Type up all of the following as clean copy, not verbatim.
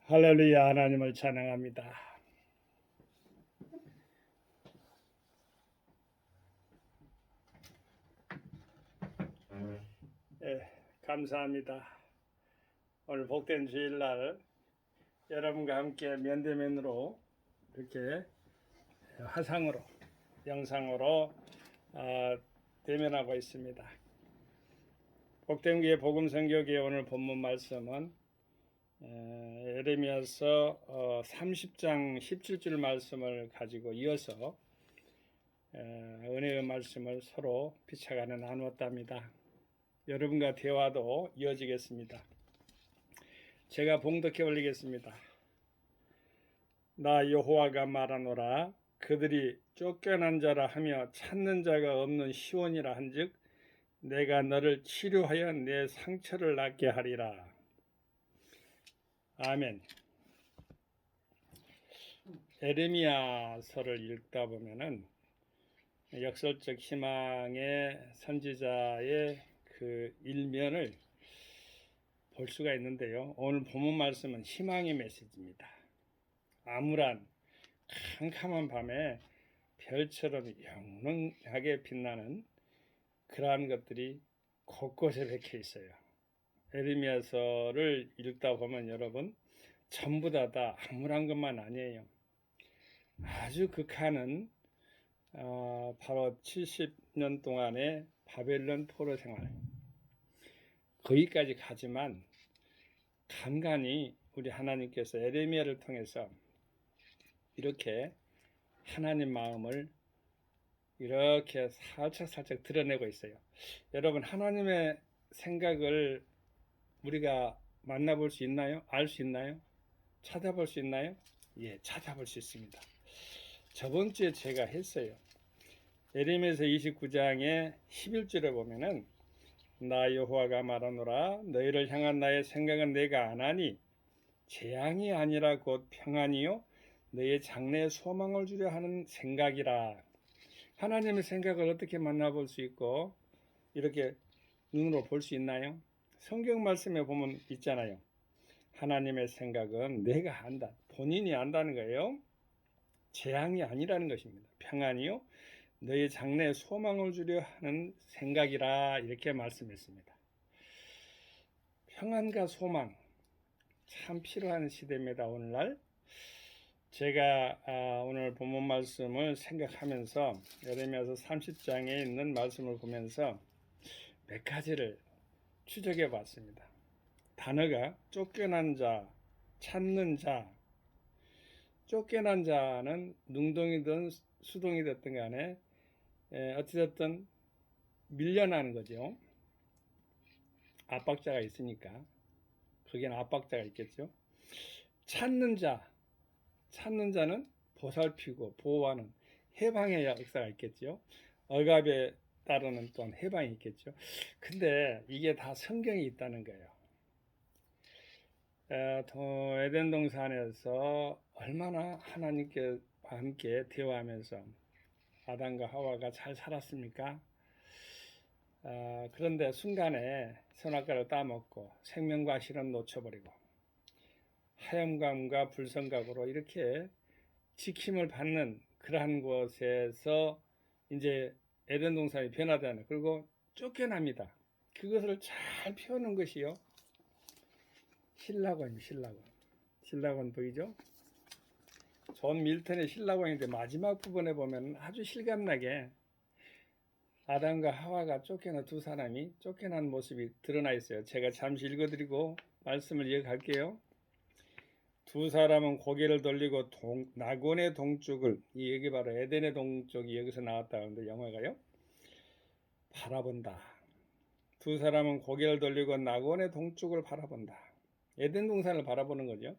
할렐루야. 하나님을 찬양합니다. 감사합니다. 오늘 복된 주일날 여러분과 함께 면대면으로 이렇게 화상으로 영상으로 대면하고 있습니다. 복된 교회 복음선교교회 오늘 본문 말씀은 예레미야서 30장 17절 말씀을 가지고 이어서 은혜의 말씀을 서로 피차간에 나누었답니다. 여러분과 대화도 이어지겠습니다. 제가 봉독해 올리겠습니다. 나 여호와가 말하노라. 그들이 쫓겨난 자라 하며 찾는 자가 없는 시온이라 한즉 내가 너를 치료하여 내 상처를 낫게 하리라. 아멘. 예레미야서를 읽다 보면은 역설적 희망의 선지자의 그 일면을 볼 수가 있는데요. 오늘 본문 말씀은 희망의 메시지입니다. 암울한 캄캄한 밤에 별처럼 영롱하게 빛나는 그러한 것들이 곳곳에 박혀 있어요. 예레미야서를 읽다 보면 여러분 전부 다 암울한 것만 아니에요. 아주 극한은 바로 70년 동안의 바벨론 포로 생활 거기까지 가지만 간간히 우리 하나님께서 예레미야를 통해서 이렇게 하나님 마음을 이렇게 살짝 드러내고 있어요. 여러분 하나님의 생각을 우리가 만나볼 수 있나요? 알 수 있나요? 찾아볼 수 있나요? 예, 찾아볼 수 있습니다. 저번 주에 제가 했어요. 예레미야서 29장의 11절에 보면은 나 여호와가 말하노라. 너희를 향한 나의 생각은 내가 아나니 재앙이 아니라 곧 평안이요 너희의 장래에 소망을 주려 하는 생각이라. 하나님의 생각을 어떻게 만나볼 수 있고 이렇게 눈으로 볼 수 있나요? 성경 말씀에 보면 있잖아요. 하나님의 생각은 내가 안다. 본인이 안다는 거예요. 재앙이 아니라는 것입니다. 평안이요 너희 장래에 소망을 주려 하는 생각이라 이렇게 말씀했습니다. 평안과 소망 참 필요한 시대입니다. 오늘날 제가 오늘 본문 말씀을 생각하면서 예레미야서 30장에 있는 말씀을 보면서 몇 가지를 추적해 봤습니다. 단어가 쫓겨난 자, 찾는 자. 쫓겨난 자는 능동이든 수동이 됐든 간에 어찌됐든 밀려나는 거죠. 압박자가 있으니까 거기에는 압박자가 있겠죠. 찾는 자는 보살피고 보호하는 해방의 역사가 있겠죠. 억압에 따르는 또한 해방이 있겠죠. 근데 이게 다 성경에 있다는 거예요. 에덴 동산에서 얼마나 하나님께 함께 대화하면서 아담과 하와가 잘 살았습니까? 그런데 순간에 선악과를 따먹고 생명과 실은 놓쳐버리고 하염감과 불성각으로 이렇게 지킴을 받는 그러한 곳에서 이제 에덴 동산이 변화되는 그리고 쫓겨납니다. 그것을 잘 표현한 것이요. 신라곤 보이죠? 존 밀턴의 신라곤인데 마지막 부분에 보면 아주 실감나게 아담과 하와가 쫓겨난 두 사람이 쫓겨난 모습이 드러나 있어요. 제가 잠시 읽어드리고 말씀을 이어갈게요. 두 사람은 고개를 돌리고 낙원의 동쪽을, 여기 바로 에덴의 동쪽이 여기서 나왔다는데 영어가요. 바라본다. 두 사람은 고개를 돌리고 낙원의 동쪽을 바라본다. 에덴 동산을 바라보는 거죠.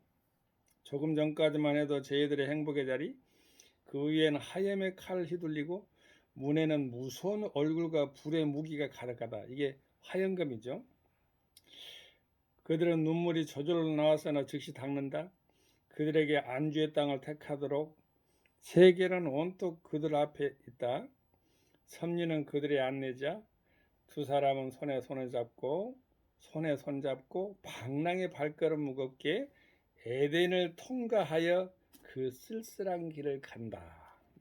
조금 전까지만 해도 저희들의 행복의 자리, 그 위에는 하염의 칼을 휘둘리고 문에는 무서운 얼굴과 불의 무기가 가득하다. 이게 화염검이죠. 그들은 눈물이 저절로 나와서나 즉시 닦는다. 그들에게 안주의 땅을 택하도록 세계는 온통 그들 앞에 있다. 섭리는 그들의 안내자. 두 사람은 손에 손을 잡고 방랑의 발걸음 무겁게 에덴을 통과하여 그 쓸쓸한 길을 간다.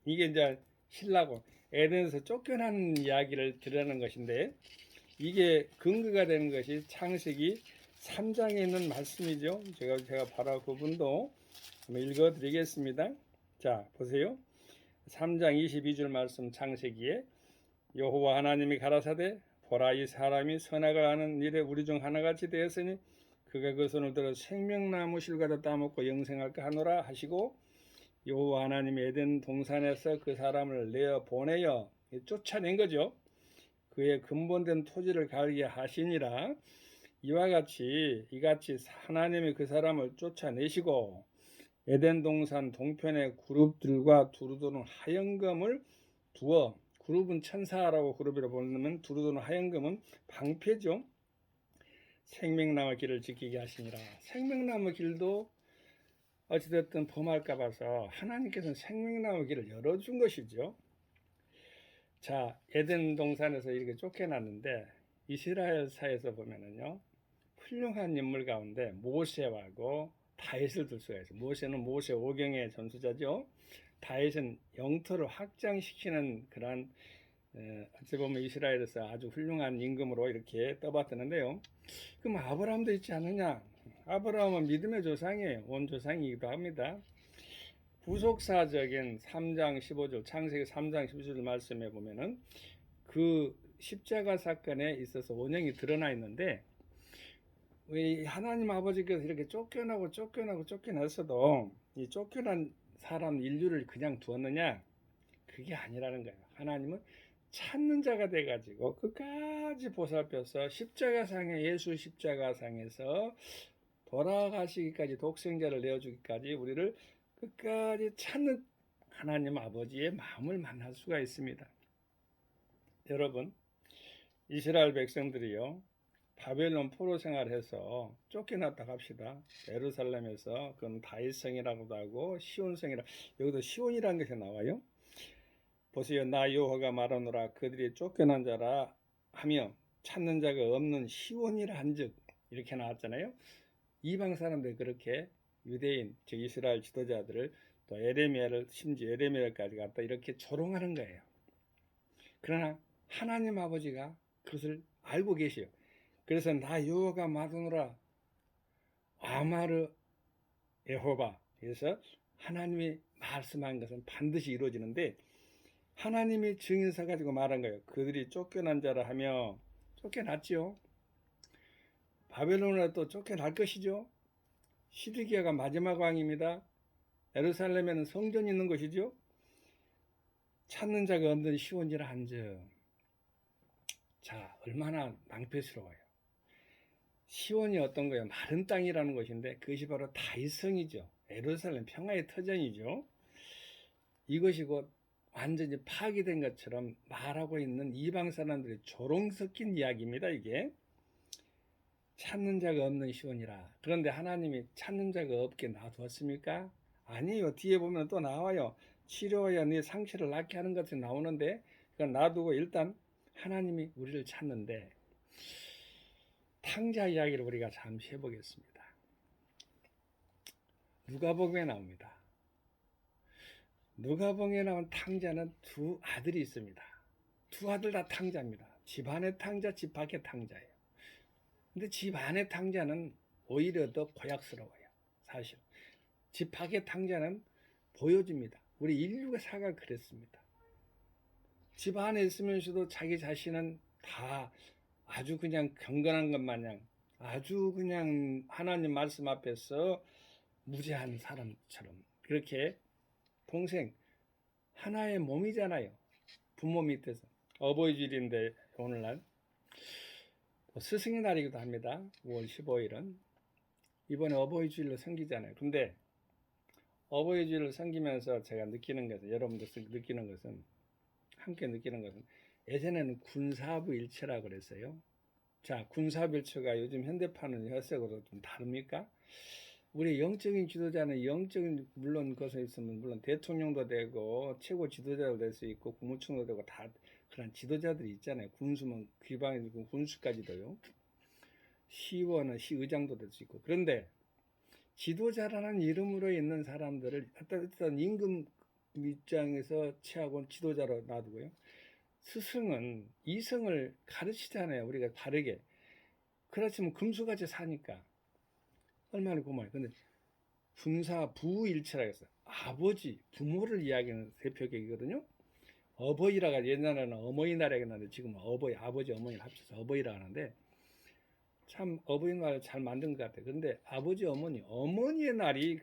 이게 이제 신라고 에덴에서 쫓겨난 이야기를 드러내는 것인데, 이게 근거가 되는 것이 창세기 3장에 있는 말씀이죠. 제가 바로 그 부분도 한번 읽어 드리겠습니다. 자, 보세요. 3장 22절 말씀, 창세기에 여호와 하나님이 가라사대 보라, 이 사람이 선악을 아는 일에 우리 중 하나같이 되었으니 그가 그 손을 들어 생명나무 실과도 따먹고 영생할까 하노라 하시고, 여호와 하나님이 에덴 동산에서 그 사람을 내어 보내어 쫓아낸 거죠. 그의 근본된 토지를 갈게 하시니라. 이같이 하나님이 그 사람을 쫓아내시고 에덴 동산 동편의 그룹들과 두루도는 하영금을 두어, 그룹은 천사라고 그룹이라 보면 두루도는 하영금은 방패죠. 생명나무 길을 지키게 하시니라. 생명나무 길도 어찌됐든 범할까 봐서 하나님께서는 생명나무 길을 열어준 것이죠. 자, 에덴 동산에서 이렇게 쫓겨났는데 이스라엘사에서 보면은요, 훌륭한 인물 가운데 모세하고 다윗을 들 수가 있어요. 모세는 모세 오경의 전수자죠. 다윗은 영토를 확장시키는 그런 어찌 보면 이스라엘에서 아주 훌륭한 임금으로 이렇게 떠받드는데요. 그럼 아브라함도 있지 않느냐? 아브라함은 믿음의 조상이에요. 온 조상이기도 합니다. 구속사적인 3장 15절, 창세기 3장 15절 말씀에 보면은 그 십자가 사건에 있어서 원형이 드러나 있는데, 왜 하나님 아버지께서 이렇게 쫓겨났어도 이 쫓겨난 사람 인류를 그냥 두었느냐? 그게 아니라는 거예요. 하나님은 찾는 자가 돼가지고 끝까지 보살펴서 예수 십자가상에서 돌아가시기까지, 독생자를 내어주기까지 우리를 끝까지 찾는 하나님 아버지의 마음을 만날 수가 있습니다. 여러분, 이스라엘 백성들이요, 바벨론 포로 생활해서 쫓겨났다 합시다. 예루살렘에서 그건 다윗성이라고도 하고 시온성이라, 여기도 시온이라는 것이 나와요. 보세요. 나 여호와가 말하노라, 그들이 쫓겨난 자라 하며 찾는 자가 없는 시온이라 한즉, 이렇게 나왔잖아요. 이방 사람들 그렇게 유대인, 즉 이스라엘 지도자들을 또 에레미야를, 심지어 에레미야까지 갖다 이렇게 조롱하는 거예요. 그러나 하나님 아버지가 그것을 알고 계시요. 그래서 나 여호와가 말하노라 아마르 여호바, 그래서 하나님이 말씀한 것은 반드시 이루어지는데, 하나님이 증인서 가지고 말한 거예요. 그들이 쫓겨난 자라 하며 쫓겨났죠. 바벨론으로 또 쫓겨날 것이죠. 시드기야가 마지막 왕입니다. 예루살렘에는 성전이 있는 것이죠. 찾는 자가 없는 시온이라 한즉, 자, 얼마나 낭패스러워요. 시온이 어떤 거예요? 마른 땅이라는 것인데 그것이 바로 다윗성이죠. 예루살렘 평화의 터전이죠. 이것이 곧 완전히 파괴된 것처럼 말하고 있는 이방 사람들의 조롱 섞인 이야기입니다. 이게 찾는 자가 없는 시온이라. 그런데 하나님이 찾는 자가 없게 놔두었습니까? 아니요. 뒤에 보면 또 나와요. 치료하여 네 상처를 낫게 하는 것이 나오는데, 그건 놔두고 일단 하나님이 우리를 찾는데, 탕자 이야기를 우리가 잠시 해보겠습니다. 누가복음에 나옵니다. 누가복음에 나온 탕자는 두 아들이 있습니다. 두 아들 다 탕자입니다. 집안의 탕자, 집 밖의 탕자예요. 근데 집안의 탕자는 오히려 더 고약스러워요. 사실 집 밖의 탕자는 보여줍니다. 우리 인류가 사가 그랬습니다. 집 안에 있으면서도 자기 자신은 다 아주 그냥 경건한 것 마냥, 아주 그냥 하나님 말씀 앞에서 무죄한 사람처럼, 그렇게 동생 하나의 몸이잖아요. 부모 밑에서. 어버이 주일인데 오늘날 스승의 날이기도 합니다. 5월 15일은 이번에 어버이 주일로 섬기잖아요. 근데 어버이 주일을 섬기면서 제가 느끼는 것은, 여러분들 느끼는 것은, 함께 느끼는 것은, 예전에는 군사부 일체라고 그랬어요. 자, 군사부 일체가 요즘 현대판은 혈색으로 좀 다릅니까? 우리 영적인 지도자는 영적인, 물론 그것에 있으면 물론 대통령도 되고 최고 지도자도 될 수 있고 국무총리도 되고 다 그런 지도자들이 있잖아요. 군수면 귀방이고 군수까지도요. 시의원은 시의장도 될 수 있고. 그런데 지도자라는 이름으로 있는 사람들을 어떤 임금 입장에서 취하고 지도자로 놔두고요. 스승은 이성을 가르치잖아요. 우리가 바르게. 그렇지만 금수같이 사니까 얼마나 고마워요. 근데 분사 부일체라고 했어요. 아버지, 부모를 이야기하는 대표격이거든요. 어버이라가 옛날에는 어머니날이라고 했는데 지금은 어버이, 아버지, 어머니를 합쳐서 어버이라 하는데 참 어버이날 잘 만든 것 같아요. 그런데 아버지, 어머니의 날이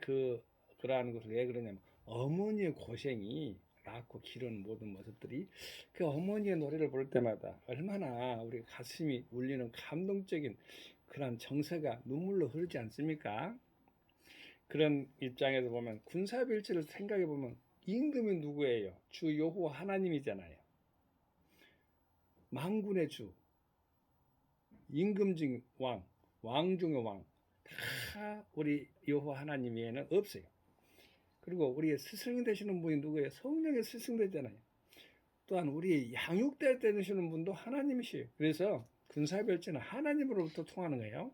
그러한 것을 왜 그러냐면 어머니의 고생이 낳고 기른 모든 모습들이 그 어머니의 노래를 부를 때마다 얼마나 우리 가슴이 울리는 감동적인 그런 정서가 눈물로 흐르지 않습니까? 그런 입장에서 보면 군사빌지를 생각해 보면 임금이 누구예요? 주 여호와 하나님이잖아요. 만군의 주, 임금 중 왕, 왕 중의 왕, 다 우리 여호와 하나님 외에는 없어요. 그리고 우리의 스승이 되시는 분이 누구예요? 성령의 스승 되잖아요. 또한 우리 양육대 되시는 분도 하나님이시에요. 그래서 군사별지는 하나님으로부터 통하는 거예요.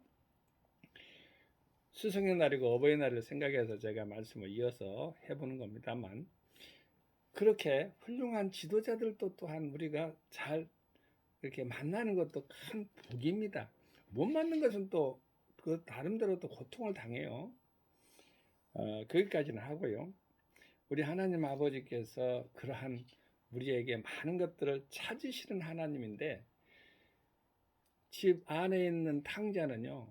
스승의 날이고 어버이 날을 생각해서 제가 말씀을 이어서 해보는 겁니다만 그렇게 훌륭한 지도자들도 또한 우리가 잘 이렇게 만나는 것도 큰 복입니다. 못 만난 것은 또 그 나름대로 또 고통을 당해요. 거기까지는 하고요. 우리 하나님 아버지께서 그러한 우리에게 많은 것들을 찾으시는 하나님인데 집 안에 있는 탕자는요.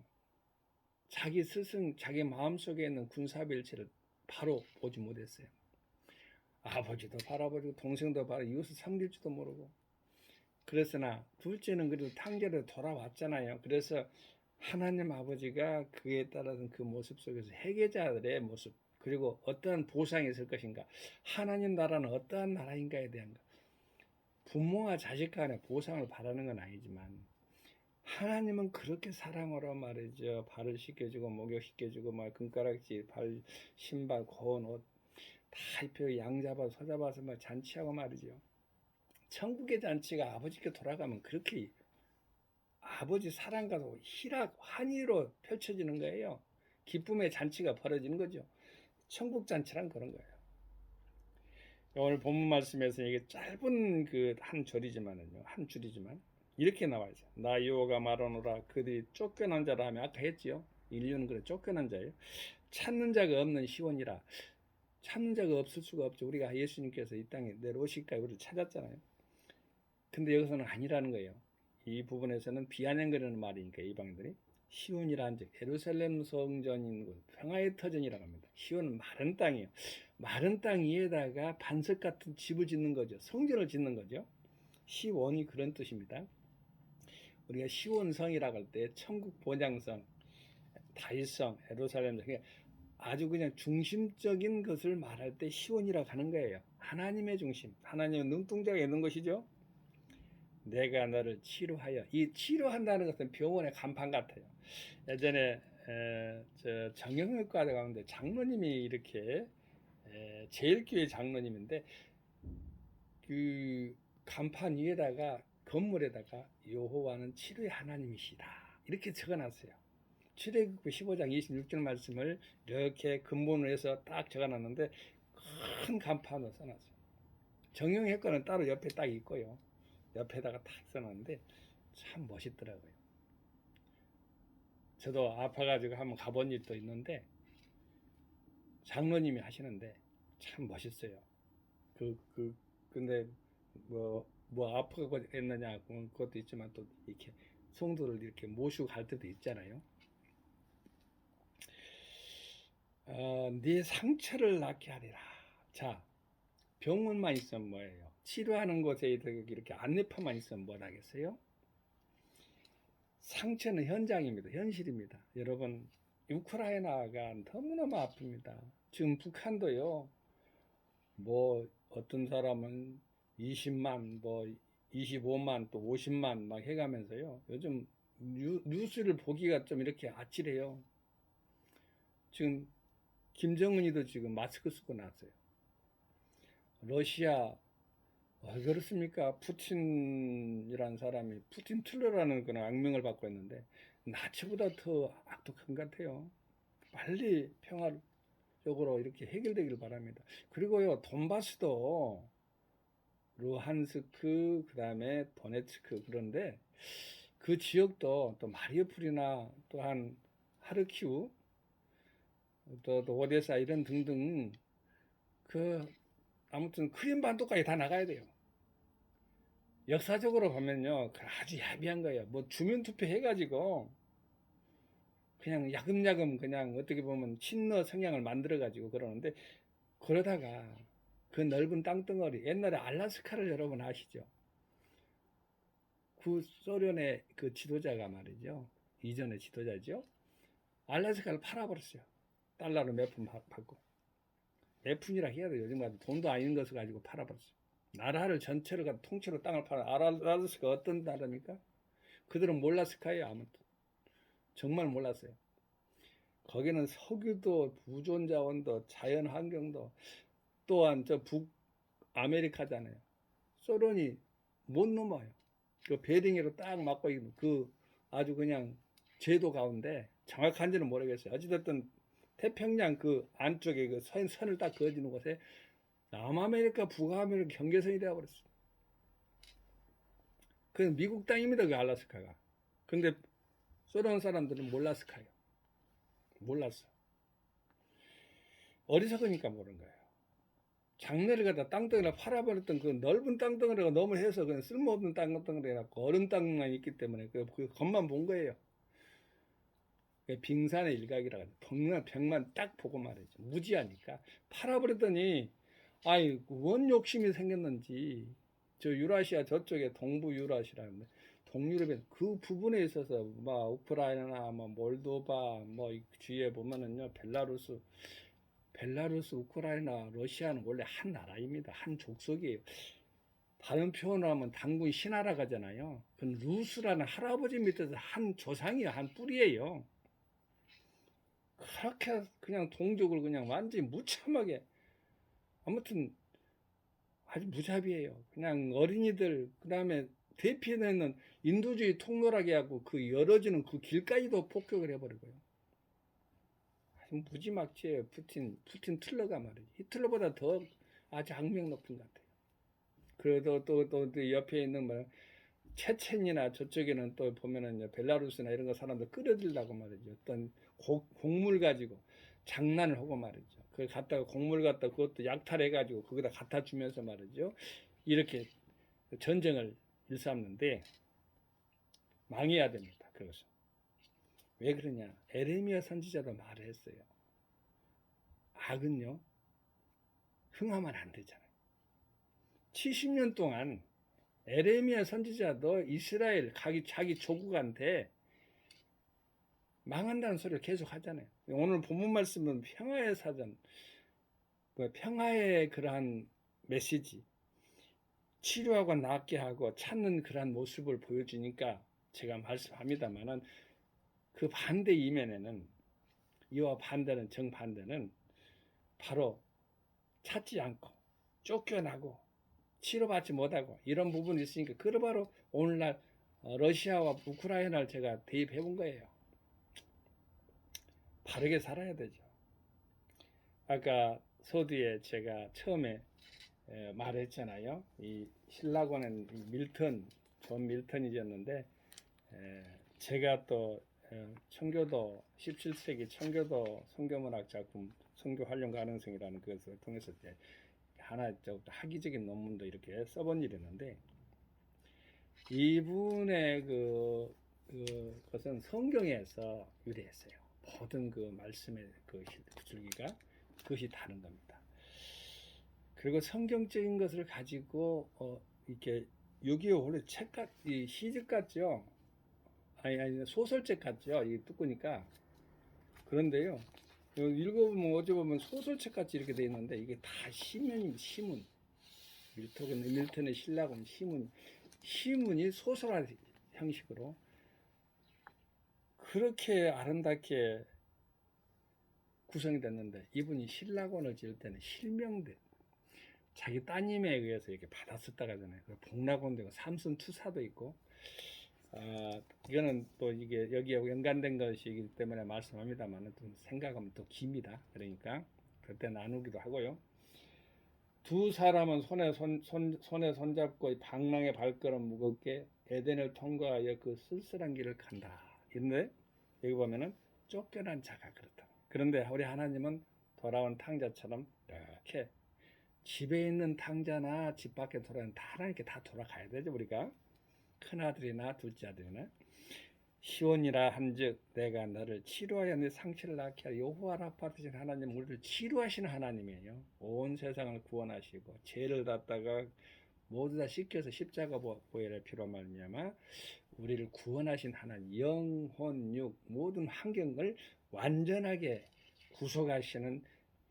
자기 스승, 자기 마음속에 있는 군사별치를 바로 보지 못했어요. 아버지도 바라보고 동생도 바라보고 이웃을 섬길지도 모르고 그랬으나 둘째는 그래도 탕자로 돌아왔잖아요. 그래서 하나님 아버지가 그에 따른 그 모습 속에서 회개자들의 모습 그리고 어떠한 보상이 있을 것인가 하나님 나라는 어떠한 나라인가에 대한 것 부모와 자식 간의 보상을 바라는 건 아니지만 하나님은 그렇게 사랑으로 말이죠. 발을 씻겨주고 목욕 씻겨주고 막 금가락지 발 신발 고운 옷 다 입혀 양 잡아 소 잡아서 막 잔치하고 말이죠. 천국의 잔치가 아버지께 돌아가면 그렇게 아버지 사랑과 희락 환희로 펼쳐지는 거예요. 기쁨의 잔치가 벌어지는 거죠. 천국 잔치란 그런 거예요. 오늘 본문 말씀에서 이게 짧은 그 한 절이지만은요, 한 줄이지만 이렇게 나와 있어요. 나 여호와가 말하노라 그들이 쫓겨난 자라 하면 아까 했지요. 인류는 그래 쫓겨난 자예요. 찾는 자가 없는 시온이라 찾는 자가 없을 수가 없죠. 우리가 예수님께서 이 땅에 내려오실까 우리를 찾았잖아요. 근데 여기서는 아니라는 거예요. 이 부분에서는 비아냥거리는 말이니까 이방인들이 시온이라는 즉 예루살렘 성전인 곳 평화의 터전이라고 합니다. 시온은 마른 땅이에요. 마른 땅 위에다가 반석 같은 집을 짓는 거죠. 성전을 짓는 거죠. 시온이 그런 뜻입니다. 우리가 시온성이라고 할 때 천국 본향성, 다윗성, 예루살렘 성 아주 그냥 중심적인 것을 말할 때 시온이라고 하는 거예요. 하나님의 중심, 하나님은 눈동자가 있는 것이죠. 내가 너를 치료하여 이 치료한다는 것은 병원의 간판 같아요. 예전에 저 정형외과 가는데 장로님이 이렇게 제일교회 장로님인데 그 간판 위에다가 건물에다가 여호와는 치료의 하나님이시다 이렇게 적어놨어요. 출애굽기 15장 26절 말씀을 이렇게 근본으로 해서 딱 적어놨는데 큰 간판으로 써놨어요. 정형외과는 따로 옆에 딱 있고요. 옆에다가 탁 써놨는데 참 멋있더라고요. 저도 아파가지고 한번 가본 일도 있는데 장로님이 하시는데 참 멋있어요. 근데 뭐 아프고 했느냐 그것도 있지만 또 이렇게 성도를 이렇게 모시고 갈 때도 있잖아요. 네 상처를 낫게 하리라. 자, 병원만 있으면 뭐예요? 치료하는 곳에 이렇게 안내판만 있으면 뭘 하겠어요? 상처는 현장입니다. 현실입니다. 여러분, 우크라이나가 너무너무 아픕니다. 지금 북한도요, 뭐, 어떤 사람은 20만, 뭐, 25만, 또 50만 막 해가면서요. 요즘 뉴스를 보기가 좀 이렇게 아찔해요. 지금, 김정은이도 지금 마스크 쓰고 나왔어요. 러시아 왜 그렇습니까? 푸틴이라는 사람이 푸틴 툴러라는 그런 악명을 받고 있는데 나치보다 더 악독한 것 같아요. 빨리 평화적으로 이렇게 해결되길 바랍니다. 그리고요, 돈바스도 루한스크, 그 다음에 도네츠크, 그런데 그 지역도 또 마리우폴이나 또한 하르키우, 또 오데사 이런 등등 그 아무튼 크림 반도까지 다 나가야 돼요. 역사적으로 보면요, 아주 야비한 거예요. 뭐 주민 투표 해가지고 그냥 야금야금 그냥 어떻게 보면 친러 성향을 만들어 가지고 그러는데, 그러다가 그 넓은 땅덩어리, 옛날에 알라스카를 여러분 아시죠? 그 소련의 그 지도자가 말이죠, 이전의 지도자죠, 알라스카를 팔아버렸어요. 달러로 몇 푼 받고. 몇 푼이라 해야 돼요. 요즘 같은 돈도 아닌 것을 가지고 팔아버렸어요. 나라를 전체를 갖다 통째로 땅을 팔아. 알라스카 어떤 나라입니까? 그들은 몰랐을 거예요. 아무튼 정말 몰랐어요. 거기는 석유도 부존 자원도 자연 환경도, 또한 저 북아메리카잖아요. 소련이 못 넘어요. 그 베링으로 딱 막고 있는 그 아주 그냥 제도 가운데, 정확한지는 모르겠어요. 어찌됐든 태평양 그 안쪽에 그 선을 딱 그어지는 곳에 남아메리카, 북아메리카 경계선이 되어버렸어요. 그 미국 땅입니다, 그 알라스카가. 근데 소련 사람들은 몰랐을 거예요. 몰랐어. 어리석으니까 모르는 거예요. 장내를 갖다 땅덩이를 팔아버렸던 그 넓은 땅덩어리가 너무 해서 그냥 쓸모없는 땅덩어리 해갖고 얼음 땅만 있기 때문에 그 겉만 본 거예요. 빙산의 일각이라 가지고 벽만 딱 보고 말이죠. 무지하니까 팔아버렸더니, 아이 원 욕심이 생겼는지 저 유라시아 저쪽에 동부 유라시아라는데, 동유럽에 그 부분에 있어서 뭐 우크라이나, 뭐 몰도바, 뭐 주위에 보면은요, 벨라루스, 우크라이나, 러시아는 원래 한 나라입니다. 한 족속이에요. 다른 표현을 하면 단군 신하라 가잖아요. 그건 루스라는 할아버지 밑에서 한 조상이에요. 한 뿌리예요. 그렇게 그냥 동족을 그냥 완전히 무참하게, 아무튼 아주 무자비해요. 그냥 어린이들, 그 다음에 대피되는 인도주의 통로라게 하고 그 열어지는 그 길까지도 폭격을 해버리고요. 아주 무지막지해요. 푸틴 틀러가 말이지. 히틀러보다 더 아주 악명 높은 것 같아요. 그래도 또 옆에 있는 뭐 체첸이나 저쪽에는 또 보면은 벨라루스나 이런 거 사람들 끌어들이려고 말이죠. 어떤 곡물 가지고 장난을 하고 말이죠. 그걸 갖다가 곡물 갖다 그것도 약탈해가지고 거기다 갖다 주면서 말이죠. 이렇게 전쟁을 일삼는데 망해야 됩니다. 그것은. 왜 그러냐? 에레미야 선지자도 말을 했어요. 악은요, 흥하면 안 되잖아요. 70년 동안 에레미야 선지자도 이스라엘 자기 조국한테 망한다는 소리를 계속 하잖아요. 오늘 본문 말씀은 평화의 사전, 평화의 그러한 메시지, 치료하고 낫게 하고 찾는 그러한 모습을 보여주니까 제가 말씀합니다만은, 그 반대 이면에는, 이와 반대는, 정반대는 바로 찾지 않고 쫓겨나고 치료받지 못하고 이런 부분이 있으니까, 그걸 바로 오늘날 러시아와 우크라이나를 제가 대입해 본 거예요. 바르게 살아야 되죠. 아까 서두에 제가 처음에 말했잖아요. 이 신라권은 존 밀턴이었는데, 제가 또 청교도 17세기 청교도 선교문학 작품 선교 활용 가능성이라는 것을 통해서 하나 학위적인 논문도 이렇게 써본 일이 있는데, 이분의 그것은 성경에서 유래했어요. 모든 그 말씀의 그 줄기가 그것이 다른 겁니다. 그리고 성경적인 것을 가지고 이렇게 6.25 원래 이 시집 같죠? 아니 소설책 같죠? 이게 뜯으니까. 그런데요, 읽어보면 어찌 보면 소설책 같이 이렇게 돼 있는데, 이게 다 시문입니다. 시문. 밀턴의 신라권 시문이 소설화 형식으로 그렇게 아름답게 구성이 됐는데, 이분이 신라권을 지을 때는 실명된 자기 따님에 의해서 이렇게 받았었다고 하잖아요. 복락원도 있고 삼순투사도 있고, 이거는 또 이게 여기에 연관된 것이기 때문에 말씀합니다만 좀 생각하면 또 깁니다. 그러니까 그때 나누기도 하고요. 두 사람은 손에 손잡고 방랑의 발걸음 무겁게 에덴을 통과하여 그 쓸쓸한 길을 간다. 근데 여기 보면은 쫓겨난 자가 그렇다. 그런데 우리 하나님은 돌아온 탕자처럼 이렇게 집에 있는 탕자나 집 밖에 돌아오는 다 하나님께 다 돌아가야 되죠. 우리가 큰아들이나 둘째 아들이나 시온이라 한즉 내가 너를 치료하여 네 상처를 낫게 하라. 여호와 라파 되신 하나님 우리를 치료하시는 하나님이에요. 온 세상을 구원하시고 죄를 닫다가 모두 다 씻겨서 십자가 보혈의 피로 말미암아 우리를 구원하신 하나님, 영혼, 육 모든 환경을 완전하게 구속하시는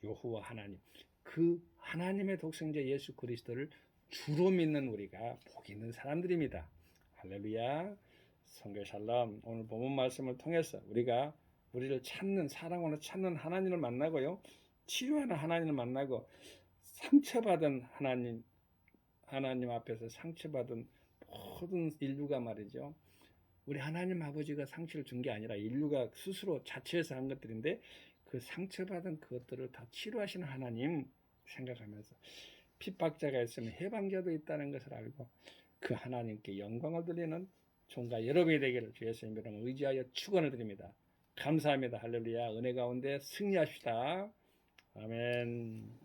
여호와 하나님. 그 하나님의 독생자 예수 그리스도를 주로 믿는 우리가 복 있는 사람들입니다. 할렐루야. 성교 샬롬. 오늘 본문 말씀을 통해서 우리가 우리를 찾는 사랑으로 찾는 하나님을 만나고요. 치료하는 하나님을 만나고 상처받은 하나님 앞에서 상처받은 모든 인류가 말이죠. 우리 하나님 아버지가 상처를 준 게 아니라 인류가 스스로 자체해서 한 것들인데 그 상처받은 그것들을 다 치료하시는 하나님 생각하면서 핍박자가 있으면 해방자도 있다는 것을 알고 그 하나님께 영광을 돌리는 종과 여러분이 되기를 주 예수님 이름으로 의지하여 축원을 드립니다. 감사합니다. 할렐루야. 은혜 가운데 승리합시다. 아멘.